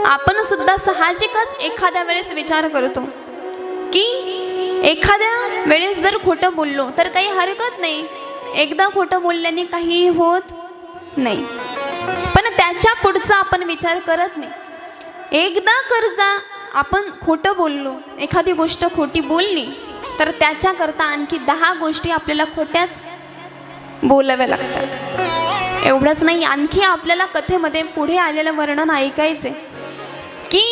आपण सुद्धा साहजिकच एखाद्या वेळेस विचार करतो की एखाद्या वेळेस जर खोटं बोललो तर काही हरकत नाही, एकदा खोटं बोलल्याने काही होत नाही, पण त्याच्या पुढचा आपण विचार करत नाही। एकदा करता आपण खोटं बोललो, एखादी गोष्ट खोटी बोलली तर त्याच्याकरता आणखी 10 गोष्टी आपल्याला खोट्याच बोलाव्या लागतात। एवढंच नाही, आणखी आपल्याला कथेमध्ये पुढे आलेलं वर्णन ऐकायचे की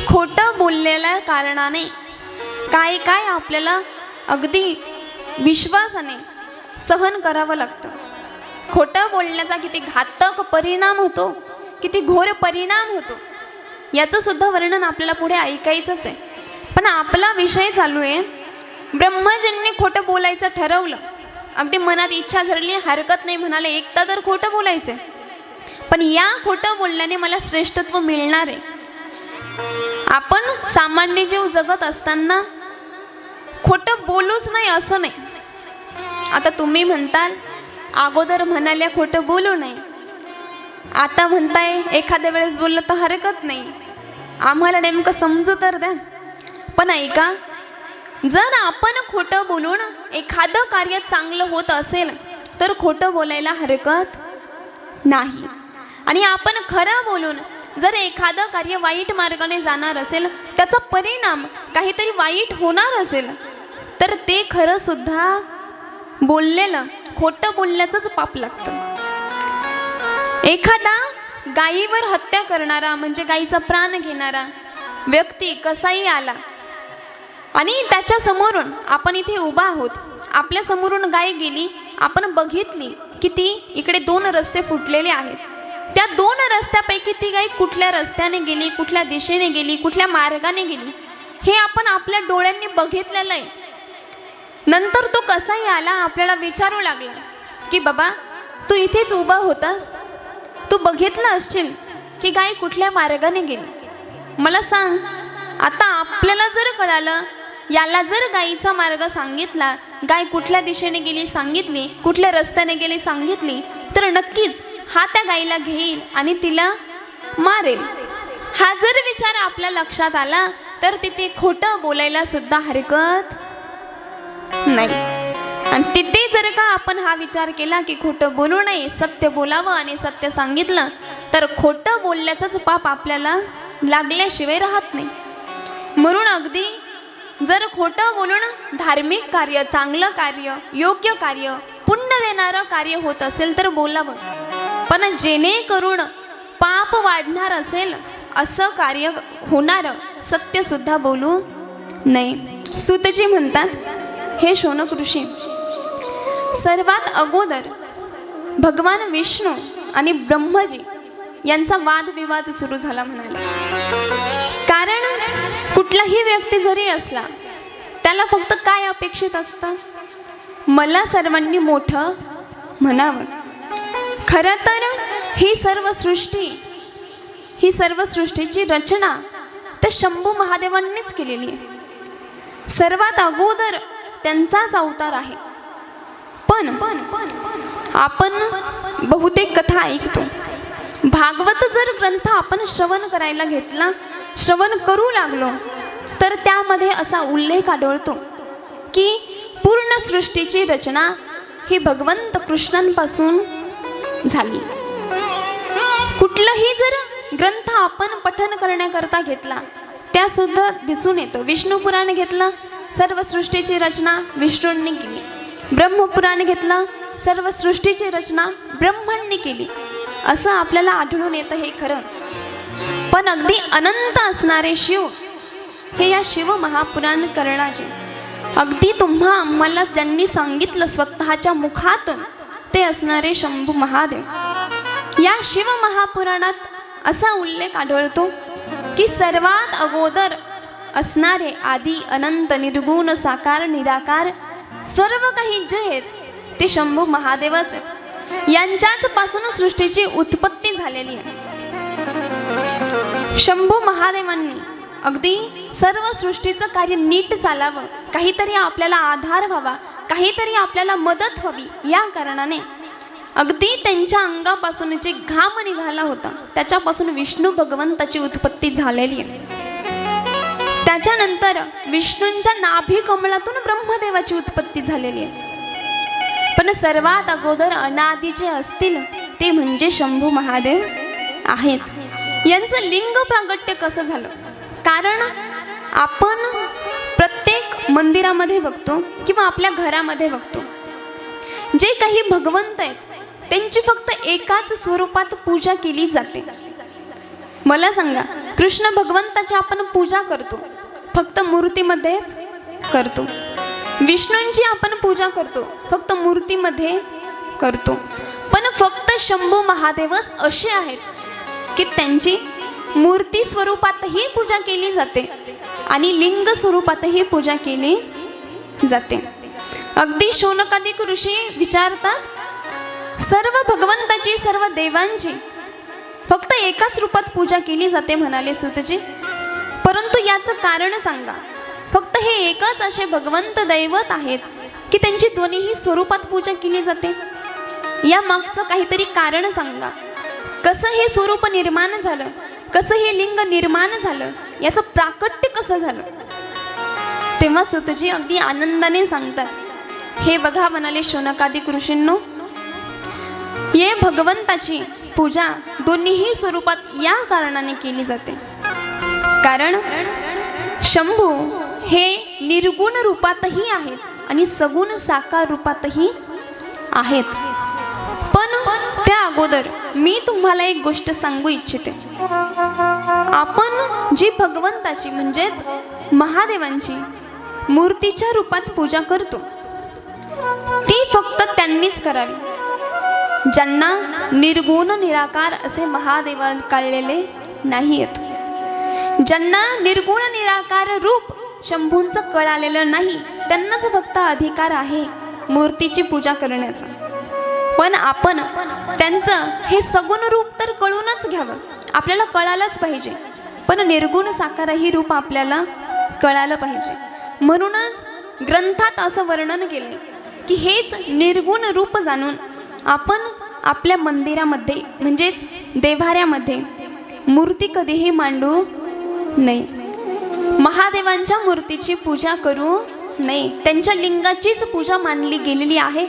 खोटं बोललेल्या कारणाने काय काय आपल्याला अगदी विश्वासाने सहन करावं लागतं। खोटं बोलण्याचा किती घातक परिणाम होतो, किती घोर परिणाम होतो, याचं सुद्धा वर्णन आपल्याला पुढे ऐकायचंच आहे। पण आपला विषय चालू आहे, ब्रह्मजींनी खोटं बोलायचं ठरवलं, अगदी मनात इच्छा धरली, हरकत नाही म्हणाले, एकदा तर खोटं बोलायचं, पण या खोटं बोलल्याने मला श्रेष्ठत्व मिळणार आहे। आपण सामान्य जीव जगत असताना खोटं बोलूच नाही असं नाही। आता तुम्ही म्हणताल अगोदर म्हणाल्या खोटं बोलू नये, आता म्हणताय एखाद्या वेळेस बोललं तर हरकत नाही, आम्हाला नेमकं समजू तर द्या। पण ऐका, जर आपण खोटं बोलून एखादं कार्य चांगलं होत असेल तर खोटं बोलायला हरकत नाही, आणि आपण खरं बोलून जर एखादं कार्य वाईट मार्गाने जाणार असेल, त्याचा परिणाम काहीतरी वाईट होणार असेल तर ते खरं सुद्धा बोललेलं खोटं बोलल्याचंच पाप लागतं। एखादा गायीवर हत्या करणारा म्हणजे गायीचा प्राण घेणारा व्यक्ती कसाही आला आणि त्याच्या समोरून आपण इथे उभा आहोत, आपल्या समोरून गाय गेली, आपण बघितली की ती इकडे 2 रस्ते फुटलेले आहेत, त्या 2 रस्त्यापैकी ती गाय कुठल्या रस्त्याने गेली, कुठल्या दिशेने गेली, कुठल्या मार्गाने गेली हे आपण आपल्या डोळ्यांनी बघितलेलं आहे। नंतर तो कसाही आला, आपल्याला विचारू लागला की बाबा तू इथेच उभा होतास, तू बघितलं असशील की गाय कुठल्या मार्गाने गेली, मला सांग। आता आपल्याला जर कळालं, याला जर गायीचा मार्ग सांगितला, गाय कुठल्या दिशेने गेली सांगितली, कुठल्या रस्त्याने गेली सांगितली, तर नक्कीच हा त्या गायीला घेईल आणि तिला मारेल। हा जर विचार आपल्या लक्षात आला तर तिथे खोटं बोलायला सुद्धा हरकत नाही। आणि तिथे जर का आपण हा विचार केला की खोटं बोलू नये, सत्य बोलावं आणि सत्य सांगितलं तर खोटं बोलल्याचंच पाप आपल्याला लागल्याशिवाय राहत नाही। म्हणून अगदी जर खोटं बोलून धार्मिक कार्य, चांगलं कार्य, योग्य कार्य, पुण्य देणारं कार्य होत असेल तर बोलावं, पण जेणेकरून पाप वाढणार असेल असं कार्य होणारं सत्य सुद्धा बोलू नये। सूतजी म्हणतात, हे शौनक ऋषी, सर्वात अगोदर भगवान विष्णू आणि ब्रह्मजी यांचा वादविवाद सुरू झाला म्हणाले। कारण कुठलाही व्यक्ती जरी असला त्याला फक्त काय अपेक्षित असतं, मला सर्वांनी मोठं म्हणावं। खरं तर ही सर्व सृष्टीची रचना तर शंभू महादेवांनीच केलेली आहे, सर्वात अगोदर त्यांचाच अवतार आहे। पण आपण बहुतेक कथा ऐकतो, भागवत जर ग्रंथ आपण श्रवण करायला घेतला, श्रवण करू लागलो तर त्यामध्ये असा उल्लेख आढळतो की पूर्ण सृष्टीची रचना ही भगवंत कृष्णांपासून झाली। कुठलाही जर ग्रंथ आपण पठन करण्याकरता घेतला त्यासुद्धा दिसून येतं। विष्णू पुराण घेतलं, सर्व सृष्टीची रचना विष्णूंनी केली, ब्रह्मपुराण घेतलं, सर्व सृष्टीची रचना ब्रह्मांनी केली, असं आपल्याला आढळून येतं हे खरं। पण अगदी अनंत असणारे शिव हे या शिव महापुराण करणाचे, अगदी तुम्हा आम्हाला ज्यांनी सांगितलं स्वतःच्या मुखातून ते असणारे शंभू महादेव। या शिव महापुराणात असा उल्लेख आढळतो की सर्वात अगोदर असणारे आदि अनंत निर्गुण साकार निराकार सर्व काही जे आहेत ते शंभू महादेवच आहेत, यांच्याच पासून सृष्टीची उत्पत्ती झालेली आहे। शंभू महादेवांनी अगदी सर्व सृष्टीचं कार्य नीट चालावं, काहीतरी आपल्याला आधार व्हावा, काहीतरी आपल्याला मदत व्हावी, या कारणाने अगदी त्यांच्या अंगापासून जे घाम निघाला होता त्याच्यापासून विष्णू भगवंताची उत्पत्ती झालेली आहे. त्याच्यानंतर विष्णूंच्या नाभी कमळातून ब्रह्मदेवाची उत्पत्ती झालेली आहे. पण सर्वात अगोदर अनादी जे असतील ते म्हणजे शंभू महादेव आहेत. यांचं लिंग प्रागट्य कसं झालं? कारण आपण प्रत्येक मंदिरामध्ये बघतो किंवा आपल्या घरामध्ये बघतो, जे काही भगवंत आहेत त्यांची फक्त एकाच स्वरूपात पूजा केली जाते. मला सांगा, कृष्ण भगवंताची आपण पूजा करतो फक्त मूर्तीमध्येच करतो. विष्णूंची आपण पूजा करतो फक्त मूर्तीमध्ये करतो. पण फक्त शंभू महादेवच असे आहेत की त्यांची मूर्ती स्वरूपातही पूजा केली जाते आणि लिंग स्वरूपातही पूजा केली जाते. अगदी शौनकादिक ऋषी विचारतात, सर्व भगवंताची सर्व देवांची फक्त एकाच रूपात पूजा केली जाते म्हणाले सूतजी, परंतु याचं कारण सांगा. फक्त हे एकच असे भगवंत दैवत आहेत की त्यांची दोन्हीही स्वरूपात पूजा केली जाते. या मागचं काहीतरी कारण सांगा. कसं हे स्वरूप निर्माण झालं, कसं हे लिंग निर्माण झालं, याचं प्राकट्य कसं झालं? तेव्हा सूतजी अगदी आनंदाने सांगतात, हे बघा म्हणाले शौनकादिक ऋषींनो, ये भगवंताची पूजा दोन्हीही स्वरूपात या कारणाने केली जाते. कारण शंभू हे निर्गुण रूपातही आहेत आणि सगुण साकार रूपातही आहेत. पण त्या अगोदर मी तुम्हाला एक गोष्ट सांगू इच्छिते. आपण जी भगवंताची म्हणजेच महादेवांची मूर्तीच्या रूपात पूजा करतो ती फक्त त्यांनीच करावी ज्यांना निर्गुण निराकार असे महादेव कळलेले नाहीत. ज्यांना निर्गुण निराकार रूप शंभूंचं कळालेलं नाही त्यांनाच फक्त अधिकार आहे मूर्तीची पूजा करण्याचा. पण आपण त्यांचं हे सगुण रूप तर कळूनच घ्यावं, आपल्याला कळालंच पाहिजे. पण निर्गुण साकारही रूप आपल्याला कळालं पाहिजे. म्हणूनच ग्रंथात असं वर्णन केलं की हेच निर्गुण रूप जाणून आपण आपल्या मंदिरामध्ये म्हणजेच देव्हाऱ्यामध्ये मूर्ती कधीही मांडू नये. महादेवांच्या मूर्तीची पूजा करू नये. त्यांच्या लिंगाचीच पूजा मानली गेलेली आहे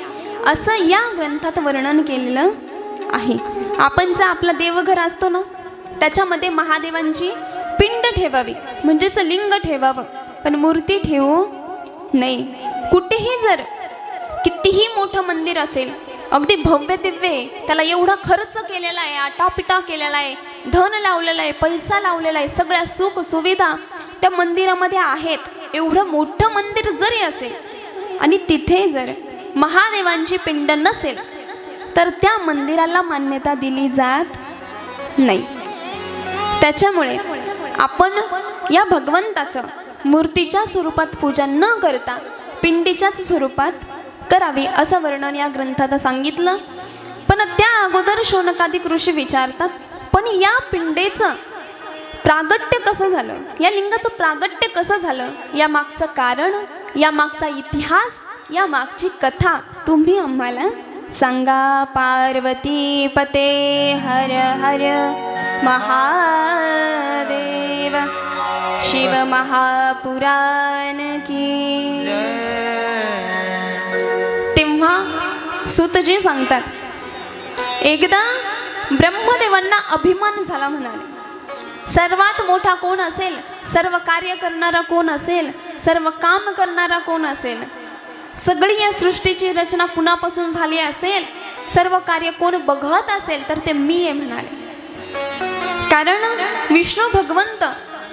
असं या ग्रंथात वर्णन केलेलं आहे. आपण जर आपलं देवघर असतो ना त्याच्यामध्ये महादेवांची पिंड ठेवावी म्हणजेच लिंग ठेवावं, पण मूर्ती ठेवू नये. कुठेही जर कितीही मोठं मंदिर असेल, अगदी भव्य दिव्य, त्याला एवढा खर्च केलेला आहे, आटापिटा केलेला आहे, धन लावलेला आहे, पैसा लावलेला आहे, सगळ्या सुख सुविधा त्या मंदिरामध्ये आहेत. एवढं मोठं मंदिर जरी असेल आणि तिथे जर महादेवांची पिंड नसेल तर त्या मंदिराला मान्यता दिली जात नाही. त्याच्यामुळे आपण या भगवंताचं मूर्तीच्या स्वरूपात पूजा न करता पिंडीच्याच स्वरूपात करावी असं वर्णन या ग्रंथात सांगितलं. पण त्या अगोदर शौनकादिक ऋषी विचारतात, पण या पिंडेचं प्रागट्य कसं झालं, या लिंगाचं प्रागट्य कसं झालं, या मागचं कारण, या मागचा इतिहास, या मागची कथा तुम्ही आम्हाला सांगा. पार्वती पते हर हर महादेव, शिव महापुराण की. तेव्हा सूतजी सांगतात, एकदा ब्रह्मदेवांना अभिमान झाला म्हणाले, सर्वात मोठा कोण असेल, सर्व कार्य करणारा कोण असेल, सर्व काम करणारा कोण असेल, सगळी या सृष्टीची रचना कुणापासून झाली असेल, सर्व कार्य कोण बघत असेल तर ते मी आहे म्हणाले. कारण विष्णू भगवंत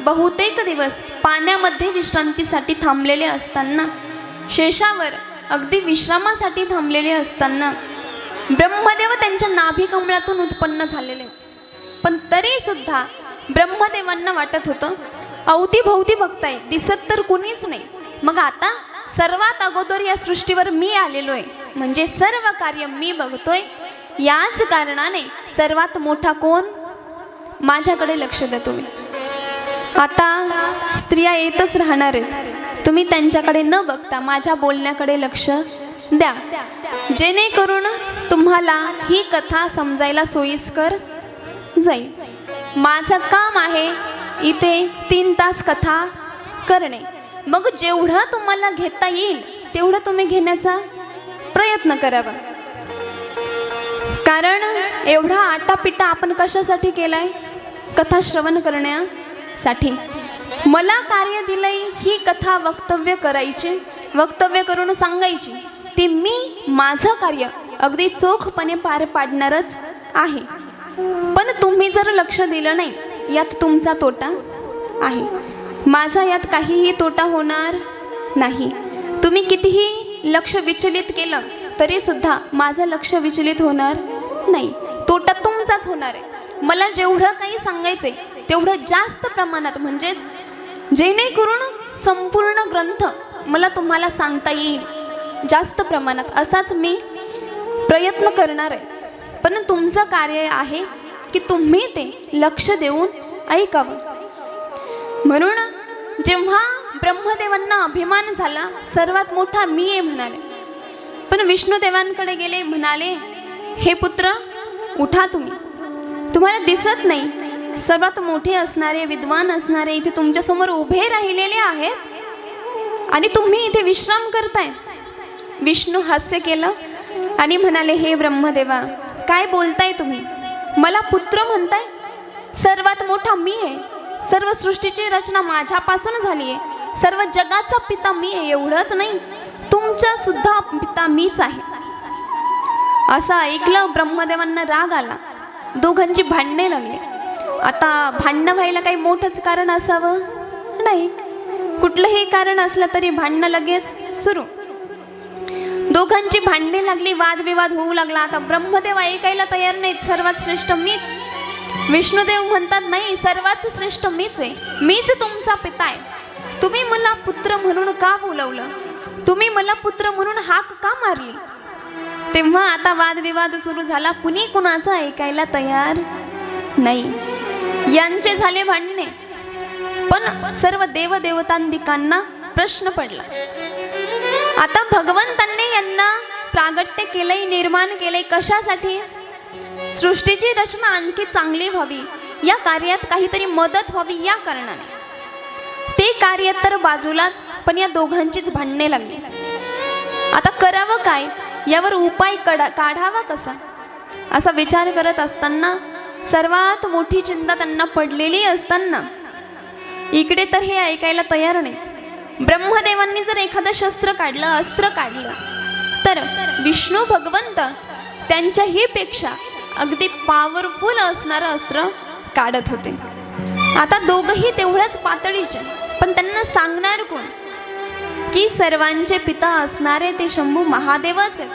बहुतेक दिवस पाण्यामध्ये विश्रांतीसाठी थांबलेले असताना, शेषावर अगदी विश्रामासाठी थांबलेले असताना ब्रह्मदेव त्यांच्या नाभी कमळातून उत्पन्न झालेले. पण तरी सुद्धा ब्रह्मदेवांना वाटत होतं अवतीभोवती बघताय, दिसत तर कुणीच नाही, मग आता सर्वात अगोदर या सृष्टीवर मी आलेलो आहे म्हणजे सर्व कार्य मी बघतोय, याच कारणाने सर्वात मोठा कोण, माझ्याकडे लक्ष द्या तुम्ही. आता स्त्रिया येतच राहणार आहेत, तुम्ही त्यांच्याकडे न बघता माझ्या बोलण्याकडे लक्ष द्या, जेणेकरून तुम्हाला ही कथा समजायला सोयीस्कर जाईल. माझं काम आहे इथे 3 तास कथा करणे. मग जेवढं तुम्हाला घेता येईल तेवढं तुम्ही घेण्याचा प्रयत्न करावा. कारण एवढा आटापिटा आपण कशासाठी केलाय? कथा श्रवण करण्यासाठी. मला कार्य दिलंय ही कथा वक्तव्य करायची, वक्तव्य करून सांगायची. ते मी माझं कार्य अगदी चोखपणे पार पाडणारच आहे. पण तुम्ही जर लक्ष दिलं नाही यात तुमचा तोटा आहे. माझा यात काहीही तोटा होणार नाही. तुम्ही कितीही लक्ष विचलित केलं तरी सुद्धा माझं लक्ष विचलित होणार नाही. तोटा तुमचाच होणार आहे. मला जेवढं काही सांगायचंय तेवढं जास्त प्रमाणात, म्हणजेच जेणेकरून संपूर्ण ग्रंथ मला तुम्हाला सांगता येईल जास्त प्रमाणात, असाच मी प्रयत्न करणार आहे. पण तुमचं कार्य आहे की तुम्ही ते लक्ष देऊन ऐकावं. म्हणून जेव्हा ब्रह्मदेवांना अभिमान झाला, सर्वात मोठा मी आहे म्हणाले. पण विष्णुदेवांकडे गेले, म्हणाले हे पुत्र उठा, तुम्हाला दिसत नाही सर्वात मोठे असणारे विद्वान असणारे इथे तुमच्यासमोर उभे राहिलेले आहेत आणि तुम्ही इथे विश्राम करताय. विष्णू हास्य केलं आणि म्हणाले हे ब्रह्मदेवा, काय बोलताय तुम्ही? मला पुत्र म्हणताय? सर्वात मोठा मी आहे. सर्व सृष्टीची रचना माझ्यापासून झाली आहे. सर्व जगाचा पिता मी आहे. एवढंच नाही, तुमचा सुद्धा पिता मीच आहे. असं ऐकलं ब्रह्मदेवांना राग आला. दोघांची भांडणे लागली. आता भांडणं व्हायला काही मोठंच कारण असावं नाही. कुठलंही कारण असलं तरी भांडणं लगेच सुरू. दोघांची भांडणे लागली, वादविवाद होऊ लागला. आता ब्रह्मदेव ऐकायला तयार नाहीत. सर्वात श्रेष्ठ मीच. विष्णुदेव म्हणतात नाही, सर्वात श्रेष्ठ मीच आहे. मीच तुमचा पिता आहे. तुम्ही मला पुत्र म्हणून का बोलवलं? तुम्ही मला पुत्र म्हणून हाक का मारली? तेव्हा आता वादविवाद सुरू झाला. कुणी कुणाचं ऐकायला तयार नाही. यांचे झाले भांडणे. पण सर्व देवदेवतांदिकांना प्रश्न पडला. आता भगवंतांनी यांना प्रागट्य केलंय, निर्माण केलंय कशासाठी? सृष्टीची रचना आणखी चांगली व्हावी, या कार्यात काहीतरी मदत व्हावी या कारणाने. ते कार्य तर बाजूलाच, पण या दोघांचीच भांडणे लागली. आता करावं काय? यावर उपाय काढावा कसा, असा विचार करत असताना सर्वात मोठी चिंता त्यांना पडलेली असताना इकडे तर हे ऐकायला तयार नाही. ब्रह्मदेवांनी जर एखादं शस्त्र काढलं, अस्त्र काढलं, तर विष्णू भगवंत त्यांच्याही पेक्षा अगदी पॉवरफुल असणारं अस्त्र काढत होते. आता दोघंही तेवढ्याच पातळीचे, पण त्यांना सांगणार कोण? की सर्वांचे पिता असणारे ते शंभू महादेवच आहेत.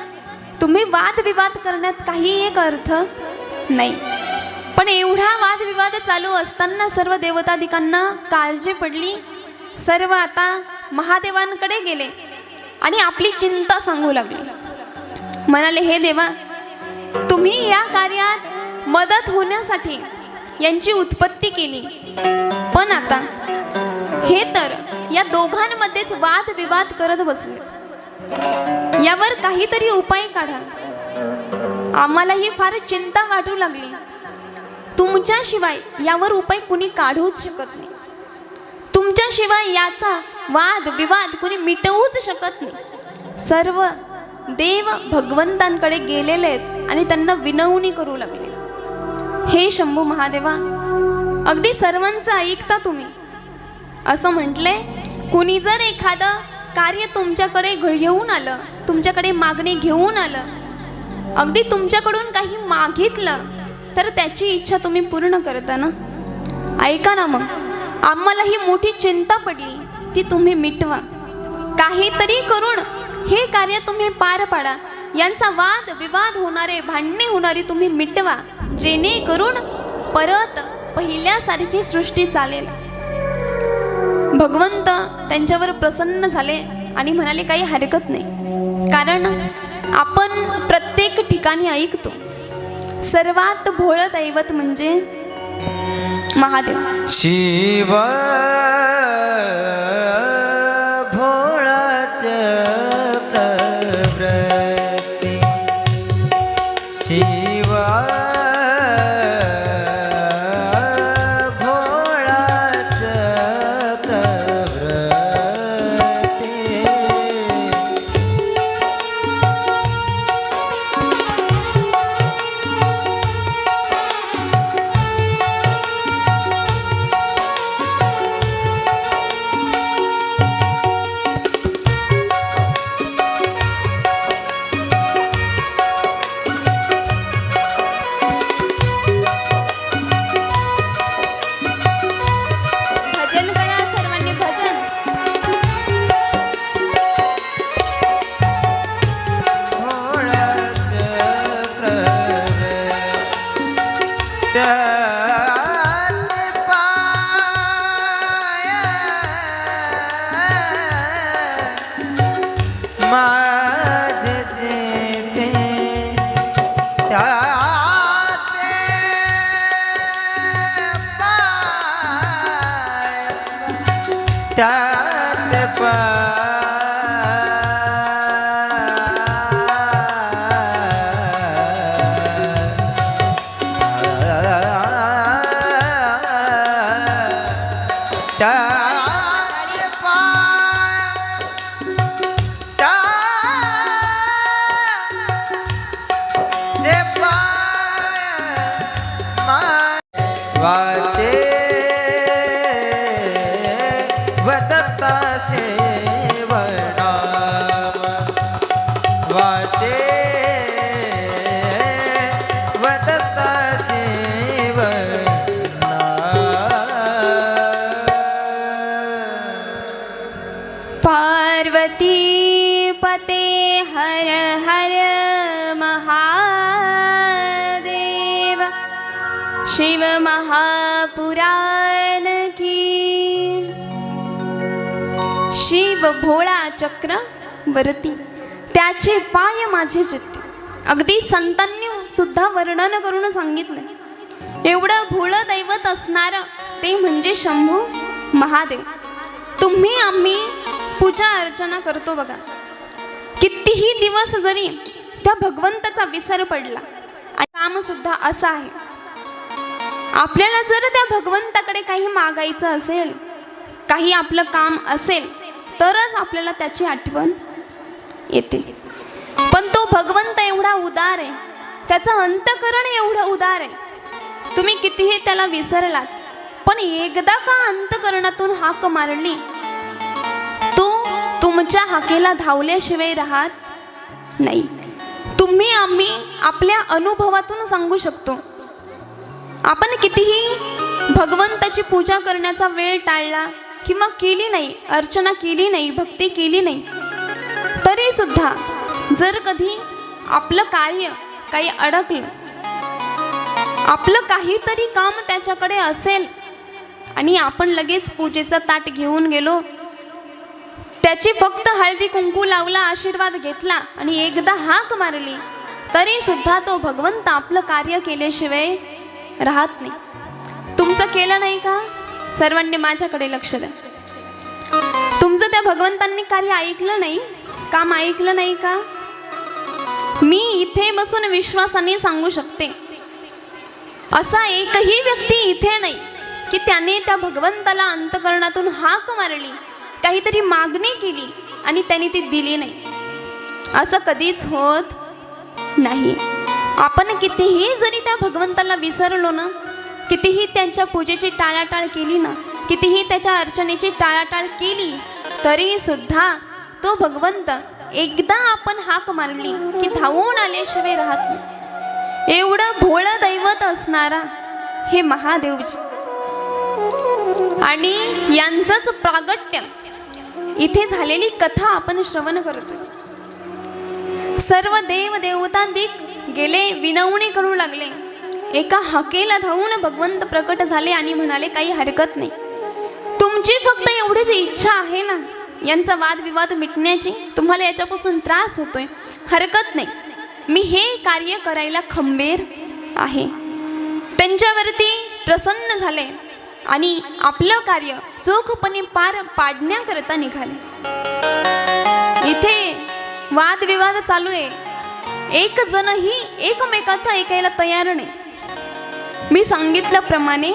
तुम्ही वादविवाद करण्यात काही एक अर्थ नाही. पण एवढा वादविवाद चालू असताना सर्व देवतादिकांना काळजी पडली. सर्व आता महादेवांकडे गेले आणि आपली चिंता सांगू लागली. म्हणाले हे देवा, तुम्ही या कार्यात मदत होण्यासाठी यांची उत्पत्ती केली, पण आता हे तर या दोघांमध्येच वादविवाद करत बसले. यावर काहीतरी उपाय काढा. आम्हालाही फार चिंता वाटू लागली. तुमच्याशिवाय यावर उपाय कुणी काढूच शकत नाही. तुमच्याशिवाय याचा वाद विवाद कुणी मिटवूच शकत नाही. सर्व देव भगवंतांकडे गेलेले आहेत आणि त्यांना विनवणी करू लागले. हे शंभू महादेवा, अगदी सर्वांचं ऐकता तुम्ही. असं म्हटले, कुणी जर एखादं कार्य तुमच्याकडे घेऊन आलं, तुमच्याकडे मागणी घेऊन आलं, अगदी तुमच्याकडून काही मागितलं, तर त्याची इच्छा तुम्ही पूर्ण करता ना? ऐका ना, मग आम्हाला ही मोठी चिंता पडली, ती तुम्ही मिटवा. काहीतरी करून हे कार्य तुम्ही पार पाडा. यांचा वाद विवाद होणारे, भांडणे होणारी तुम्ही मिटवा, जेणेकरून परत पहिल्यासारखी सृष्टी चालेल. भगवंत त्यांच्यावर प्रसन्न झाले आणि म्हणाले काही हरकत नाही, कारण आपण प्रत्येक ठिकाणी ऐकतो सर्वात भोळं दैवत म्हणजे महादेव. शिव भोळा चक्रवर्ती, शिव त्यात वाचे वदता सेवनाम वाचे वदता पार्वती पते हर हर महादेव शिव महापुराण की शिव भोळा चक्र वरती त्याचे पाय माझे चित्ते. अगदी संतांनी सुद्धा वर्णन करून सांगितलं एवढं भोळं दैवत असणारं ते म्हणजे शंभू महादेव. तुम्ही आम्ही पूजा अर्चना करतो बघा, कितीही दिवस जरी त्या भगवंताचा विसर पडला आणि काम सुद्धा असं आहे, आपल्याला जर त्या भगवंताकडे काही मागायचं असेल, काही आपलं काम असेल, तरच आपल्याला त्याची आठवण येते. पण तो भगवंत एवढा उदार आहे, त्याचं अंतकरण एवढं उदार आहे, तुम्ही कितीही त्याला विसरलात पण एकदा का अंतकरणातून हाक मारली, तो तुमच्या हाकेला धावल्याशिवाय राहत नाही. तुम्ही आम्ही आपल्या अनुभवातून सांगू शकतो. आपण कितीही भगवंताची पूजा करण्याचा वेळ टाळला किंवा केली नाही, अर्चना केली नाही, भक्ती केली नाही, तरी सुद्धा जर कधी आपलं कार्य काही अडकलं, आपलं काहीतरी काम त्याच्याकडे असेल आणि आपण लगेच पूजेचा ताट घेऊन गेलो, त्याची फक्त हळदी कुंकू लावला, आशीर्वाद घेतला आणि एकदा हाक मारली, तरी सुद्धा तो भगवंत आपलं कार्य केल्याशिवाय राहत नाही. तुमचं केलं नाही का? सर्वांनी माझ्याकडे लक्ष द्या. तुमचं त्या भगवंतांनी कार्य ऐकलं नाही, काम ऐकलं नाही का? मी इथे बसून विश्वासाने सांगू शकते, असा एकही व्यक्ती इथे नाही की त्याने त्या भगवंताला अंतकरणातून हाक मारली, काहीतरी मागणी केली आणि त्याने ती दिली नाही. असं कधीच होत नाही. आपण कितीही जरी त्या भगवंताला विसरलो ना, कितीही त्यांच्या पूजेची टाळाटाळ केली ना, कितीही त्याच्या अर्चनेची टाळाटाळ केली, तरी सुद्धा तो भगवंत एकदा आपण हाक मारली की धावून आल्याशिवाय राहत नाही. एवढं भोळं दैवत असणारा हे महादेवजी आणि यांचंच प्रागट्य इथे झालेली कथा आपण श्रवण करतो. सर्व देव देवता दिक गेले विनवणी करू लागले. एका हाकेला धावून भगवंत प्रकट झाले आणि म्हणाले, काही हरकत नाही, तुमची फक्त एवढीच इच्छा आहे ना यांचा वादविवाद मिटण्याची, तुम्हाला याच्यापासून त्रास होतोय, हरकत नाही, मी हे कार्य करायला खंबीर आहे. त्यांच्यावरती प्रसन्न झाले आणि आपलं कार्य चोखपणे पार पाडण्याकरता निघाले. इथे वादविवाद चालू आहे, एक जणही एकमेकाचं ऐकायला तयार नाही. मी सांगितल्याप्रमाणे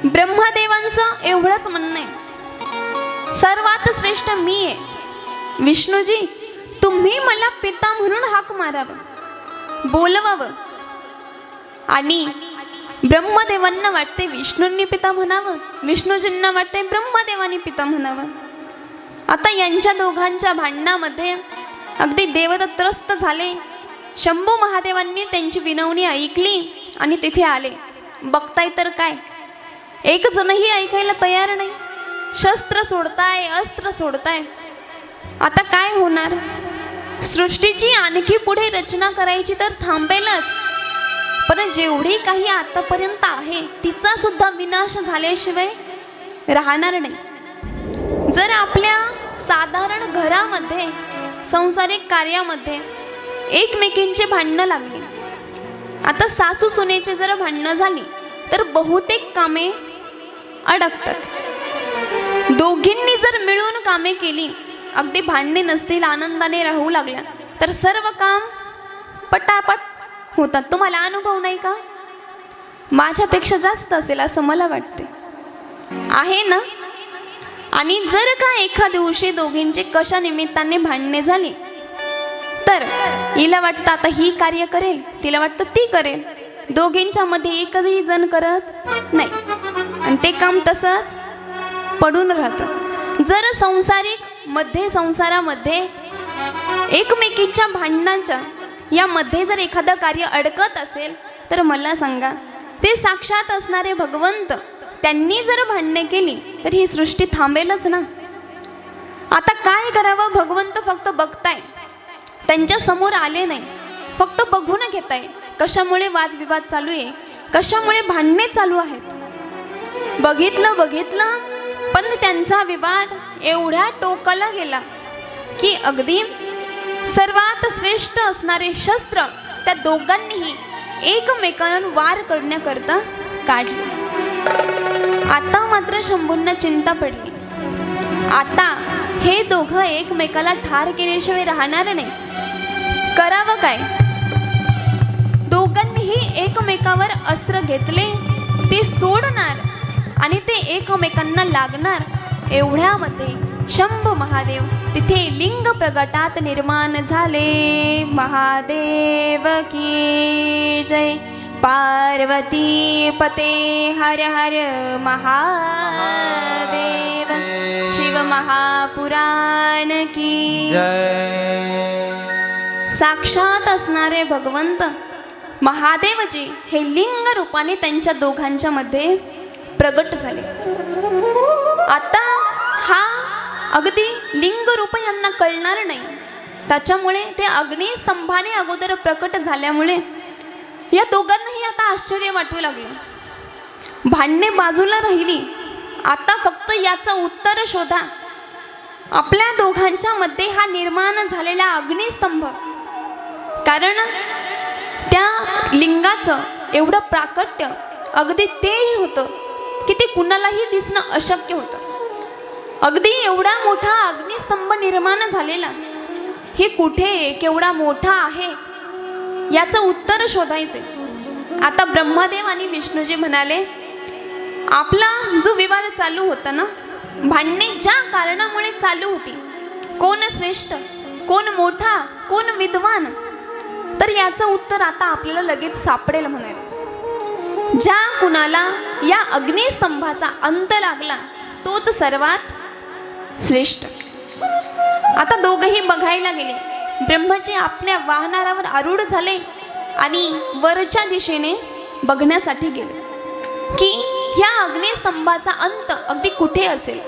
ब्रह्मदेवांचं एवढंच म्हणणं आहे, सर्वात श्रेष्ठ मी आहे. विष्णूजी, तुम्ही मला पिता म्हणून हाक मारावं, बोलवावं. आणि ब्रह्मदेवांना वाटते विष्णूंनी पिता म्हणावं, विष्णूजींना वाटते ब्रह्मदेवांनी पिता म्हणावं. आता यांच्या दोघांच्या भांडणामध्ये अगदी देवता त्रस्त झाले. शंभू महादेवांनी त्यांची विनवणी ऐकली आणि तिथे आले. बघताय तर काय, एक जणही ऐकायला तयार नाही. शस्त्र सोडताय, अस्त्र सोडताय. आता काय होणार? सृष्टीची आणखी पुढे रचना करायची तर थांबेलच, पण जेवढी काही आतापर्यंत आहे तिचा सुद्धा विनाश झाल्याशिवाय राहणार नाही. जर आपल्या साधारण घरामध्ये सांसारिक कार्यामध्ये एकमेकींचे भांडणं लागली, आता सासू सुनेची जर भांडणं झाली तर बहुतेक कामे अडकतात. दोघींनी जर मिळून कामे केली, अगदी भांडणे नसतील, आनंदाने राहू लागल्या, तर सर्व काम पटापट होतात. तुम्हाला अनुभव नाही का? माझ्यापेक्षा जास्त असेल असं मला वाटते, आहे ना? आणि जर का एका दिवशी दोघींची कशा निमित्ताने भांडणे झाली, तर हिला वाटतं आता ही कार्य करेल, तिला वाटतं ती करेल, दोघींच्या मध्ये एकही जण करत नाही आणि ते काम तसंच पडून राहतं. जर संसारामध्ये एकमेकीच्या भांडणांच्या यामध्ये जर एखादं कार्य अडकत असेल, तर मला सांगा, ते साक्षात असणारे भगवंत त्यांनी जर भांडणे केली तर ही सृष्टी थांबेलच ना. आता काय करावं? भगवंत फक्त बघताय, त्यांच्या समोर आले नाही, फक्त बघून घेताय कशामुळे वादविवाद चालू आहे, कशामुळे भांडणे चालू आहेत. बघितलं पण त्यांचा विवाद एवढ्या टोकाला गेला की अगदी सर्वात श्रेष्ठ असणारे शस्त्र त्या दोघांनीही एकमेकांवर वार करण्याकरता काढले. आता मात्र शंभूंना चिंता पडली. आता हे दोघं एकमेकाला ठार केल्याशिवाय राहणार नाही. करावं काय? दोघांनीही एकमेकावर अस्त्र घेतले, ते सोडणार आणि ते एकमेकांना लागणार. एवढ्यामध्ये शंभू महादेव तिथे लिंग प्रगटात निर्माण झाले. महादेव की जय. पार्वती पते हर हर महादेव. शिव महापुराण की जय. साक्षात असणारे भगवंत महादेवजी हे लिंग रूपाने त्यांच्या दोघांच्या मध्ये प्रगट झाले. आता हा अगदी लिंग रूप यांना कळणार नाही, त्याच्यामुळे ते अग्निस्तंभाने अगोदर प्रकट झाल्यामुळे या दोघांनाही आता आश्चर्य वाटू लागले. भांडणे बाजूला राहिली, आता फक्त याचं उत्तर शोधा. आपल्या दोघांच्या मध्ये हा निर्माण झालेला अग्निस्तंभ, कारण त्या लिंगाचं एवढं प्राकट्य, अगदी तेज होतं की ते कुणालाही दिसणं अशक्य होतं. अगदी एवढा मोठा अग्निस्तंभ निर्माण झालेला, हे कुठे केवढा मोठा आहे याचं उत्तर शोधायचे. आता ब्रह्मदेव आणि विष्णूजी म्हणाले, आपला जो विवाद चालू होता ना, भांडणे ज्या कारणामुळे चालू होती, कोण श्रेष्ठ, कोण मोठा, कोण विद्वान, तर याचं उत्तर आता आपल्याला लगेच सापडेल म्हणाले. ज्या कुणाला या अग्निस्तंभाचा अंत लागला तोच सर्वात श्रेष्ठ. आता दोघंही बघायला गेले. ब्रह्मजी आपल्या वाहनावर आरूढ झाले आणि वरच्या दिशेने बघण्यासाठी गेले की ह्या अग्निस्तंभाचा अंत अगदी कुठे असेल.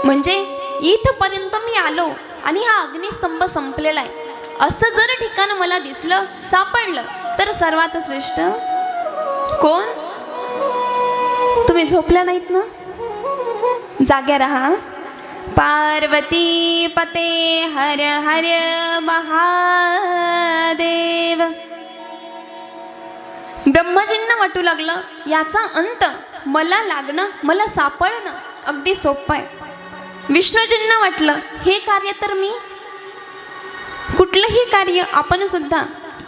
म्हणजे इथपर्यंत मी आलो आणि हा अग्निस्तंभ संपलेला आहे असं जर ठिकाण मला दिसलं, सापडलं, तर सर्वात श्रेष्ठ कोण? तुम्ही झोपल्या नाहीत ना? जाग्या राहा. पार्वती पते हर हर महादेव. ब्रह्मजींना वाटू लागलं, याचा अंत मला लागणं, मला सापडणं अगदी सोपं आहे. विष्णूजींना वाटलं, हे कार्य तर मी, कुठलंही कार्य आपण सुद्धा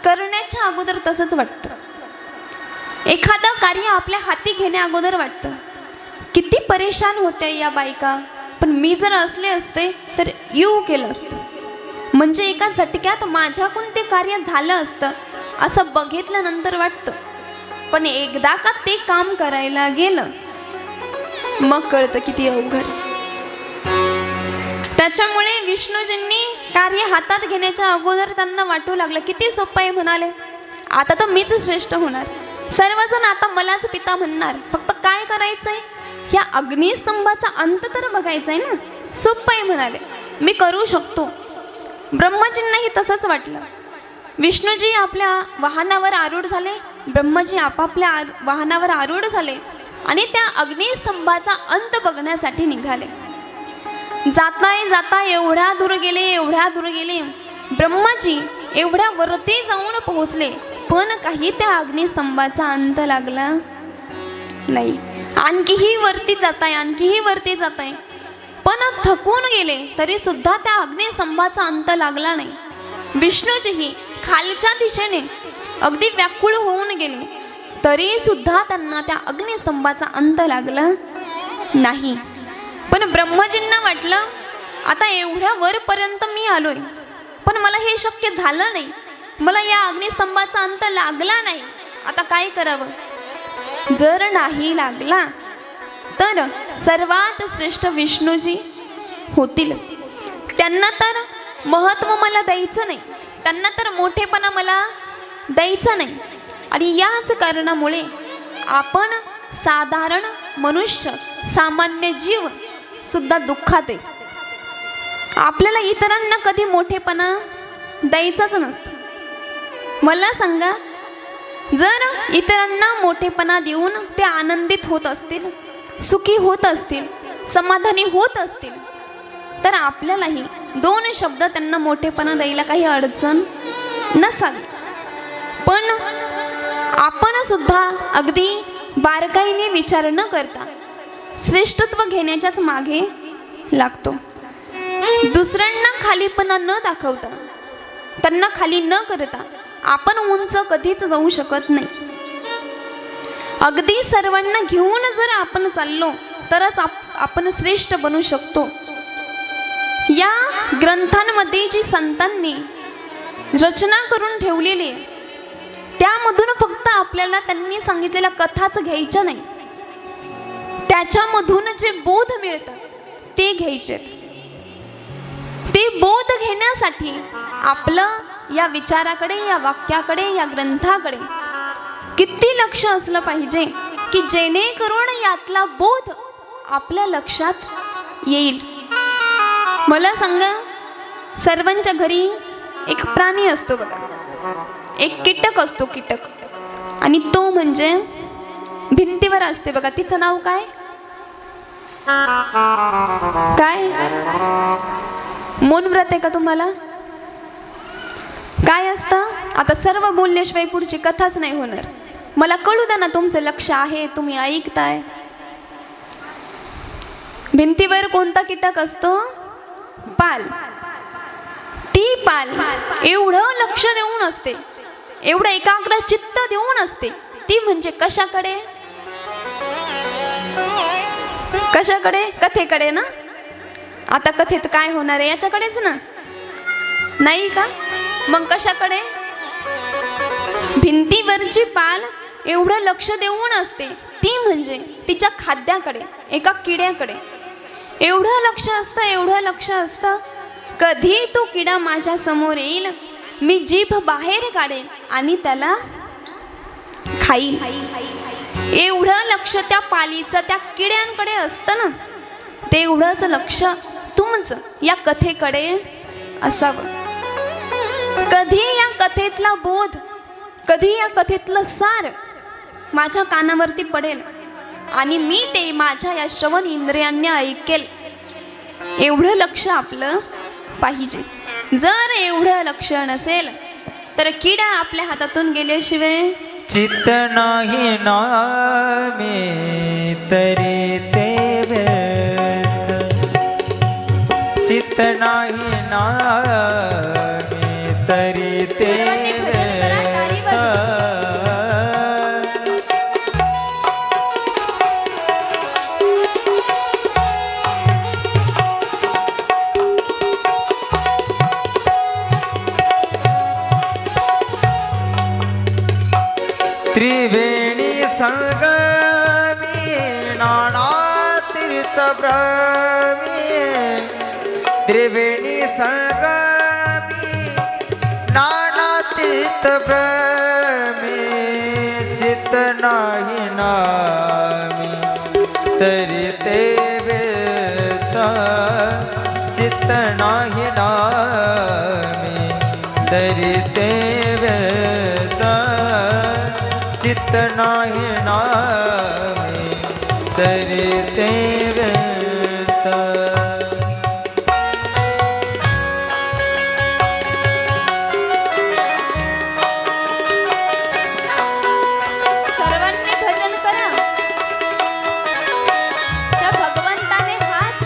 करण्याच्या अगोदर तसंच वाटतं. एखादं कार्य आपल्या हाती घेण्या अगोदर वाटतं, किती परेशान होते या बायका, पण मी जर असले असते तर येऊ केलं असतं, म्हणजे एका झटक्यात माझ्याकडून ते कार्य झालं असतं असं बघितल्यानंतर वाटतं. पण एकदा का ते काम करायला गेलं मग कळतं किती अवघड. त्याच्यामुळे विष्णूजींनी कार्य हातात घेण्याच्या अगोदर त्यांना वाटू लागलं, किती सोपं आहे म्हणाले, आता तर मीच श्रेष्ठ होणार, सर्वजण आता मलाच पिता म्हणणार, फक्त काय करायचंय, ह्या अग्निस्तंभाचा अंत तर बघायचा आहे ना, सोपं आहे म्हणाले, मी करू शकतो. ब्रह्मजींनाही तसंच वाटलं. विष्णूजी आपल्या वाहनावर आरूढ झाले, ब्रह्मजी आपापल्या वाहनावर आरूढ झाले आणि त्या अग्निस्तंभाचा अंत बघण्यासाठी निघाले. जाता एवढ्या दूर गेले, ब्रह्माजी एवढ्या वरती जाऊन पोहोचले, पण काही त्या अग्निस्तंभाचा अंत लागला नाही. आणखीही वरती जाताय, पण थकून गेले तरी सुद्धा त्या अग्निस्तंभाचा अंत लागला नाही. विष्णूजीही खालच्या दिशेने अगदी व्याकुळ होऊन गेले तरी सुद्धा त्यांना त्या अग्निस्तंभाचा अंत लागला नाही. पण ब्रह्मजींना वाटलं आता एवढ्या वरपर्यंत मी आलोय पण मला हे शक्य झालं नाही, मला या अग्निस्तंभाचा अंत लागला नाही, आता काय करावं. जर नाही लागला तर सर्वात श्रेष्ठ विष्णूजी होतील. त्यांना तर महत्त्व मला द्यायचं नाही, त्यांना तर मोठेपणा मला द्यायचं नाही. आणि याच कारणामुळे आपण साधारण मनुष्य सामान्य जीव सुद्धा दुःखात आहे. आपल्याला इतरांना कधी मोठेपणा द्यायचाच नसतो. मला सांगा, जर इतरांना मोठेपणा देऊन ते आनंदित होत असतील, सुखी होत असतील, समाधानी होत असतील तर आपल्यालाही दोन शब्द त्यांना मोठेपणा द्यायला काही अडचण नसावी. पण आपण सुद्धा अगदी बारकाईने विचार न करता श्रेष्ठत्व घेण्याच्याच मागे लागतो. दुसऱ्यांना खालीपणा न दाखवता, त्यांना खाली न करता आपण उंच कधीच जाऊ शकत नाही. अगदी सर्वांना घेऊन जर आपण चाललो तरच आपण श्रेष्ठ बनू शकतो. या ग्रंथांमध्ये जी संतांनी रचना करून ठेवलेली आहे त्यामधून फक्त आपल्याला त्यांनी सांगितलेल्या कथाच घ्यायच्या नाही, त्याच्यामधून जे बोध मिळतात ते घ्यायचे. ते बोध घेण्यासाठी आपलं या विचाराकडे, या वाक्याकडे, या ग्रंथाकडे किती लक्ष असलं पाहिजे की जेणेकरून यातला बोध आपल्या लक्षात येईल. मला सांगा, सर्वांच्या घरी एक प्राणी असतो बघा, एक कीटक असतो, कीटक. आणि तो म्हणजे भिंतीवर असते बघा, तिचं नाव काय काय मौन व्रत आहे का तुम्हाला? काय असतं? आता सर्व बोलल्याशिवाय पुढची कथाच नाही होणार. मला कळू द्या ना, तुमचं लक्ष आहे, तुम्ही ऐकताय. भिंतीवर कोणता कीटक असतो? पाल. ती पाल एवढं लक्ष देऊन असते, एवढं एकाग्र चित्त देऊन असते. ती म्हणजे कशाकडे? कशाकडे? कथेकडे ना. आता कथेत काय होणार आहे याच्याकडेच ना, नाही का? मग कशाकडे? भिंतीवरची पाल एवढं लक्ष देऊन असते, ती म्हणजे तिच्या खाद्याकडे, एका किड्याकडे. एवढं लक्ष असतं, एवढं लक्ष असतं, कधी तो किडा माझ्या समोर येईल, मी जीभ बाहेर काढेन आणि त्याला खाईल. एवढं लक्ष त्या पालीचं त्या किड्यांकडे असतं ना, तेवढंच लक्ष तुमचं या कथेकडे असावं. कधी या कथेतला बोध, कधी या कथेतलं सार माझ्या कानावरती पडेल आणि मी ते माझ्या या श्रवण इंद्रियांनी ऐकेल, एवढं लक्ष आपलं पाहिजे. जर एवढं लक्ष नसेल तर किडा आपल्या हातातून गेल्याशिवाय चित्त नाही नामे तरी ते व्यर्थ, चित्त नाही नामे तरी ते व्यर्थ. त्रिवेणी संगमी नाना तीर्थ भ्रमी, त्रिवेणी संगमी नाना तीर्थ भ्रमी. चित्त नाही नामी तरी ते व्यर्थ, चित्त नाही नामी तरी ते व्यर्थ, चित्त नाही नामी तरी ते व्यर्थ. सर्वांनी भजन करा. त्या भगवंताने हात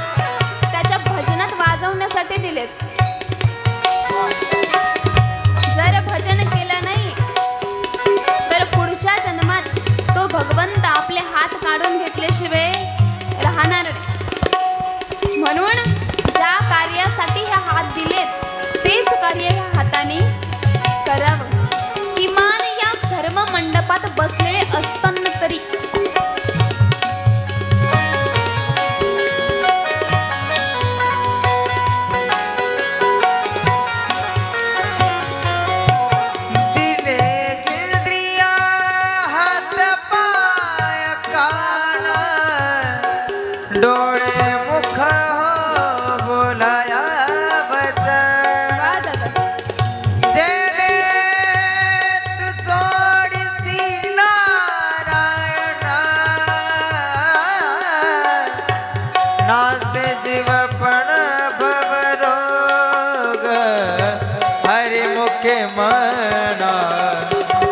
डोळे मुख हो बोलाया वचन वा दादा. जेणे तू सोडिसी नारायणा नासे जीवपण भवरोग हरि मुखे मना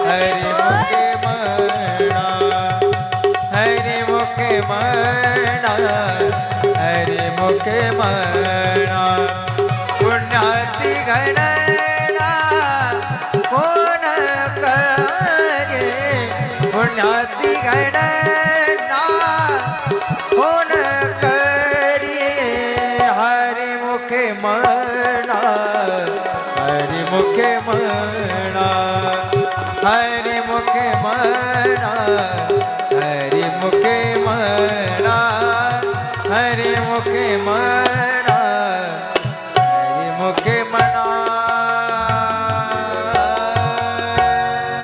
हरि मुखे मना हरि मुखे मना हरि मुखे मना पुण्याची गणना कोण करे पुण्याची गणना कोण करे हरि मुखे मना हरि मुखे मना हरि मुखे मना हरि मुखे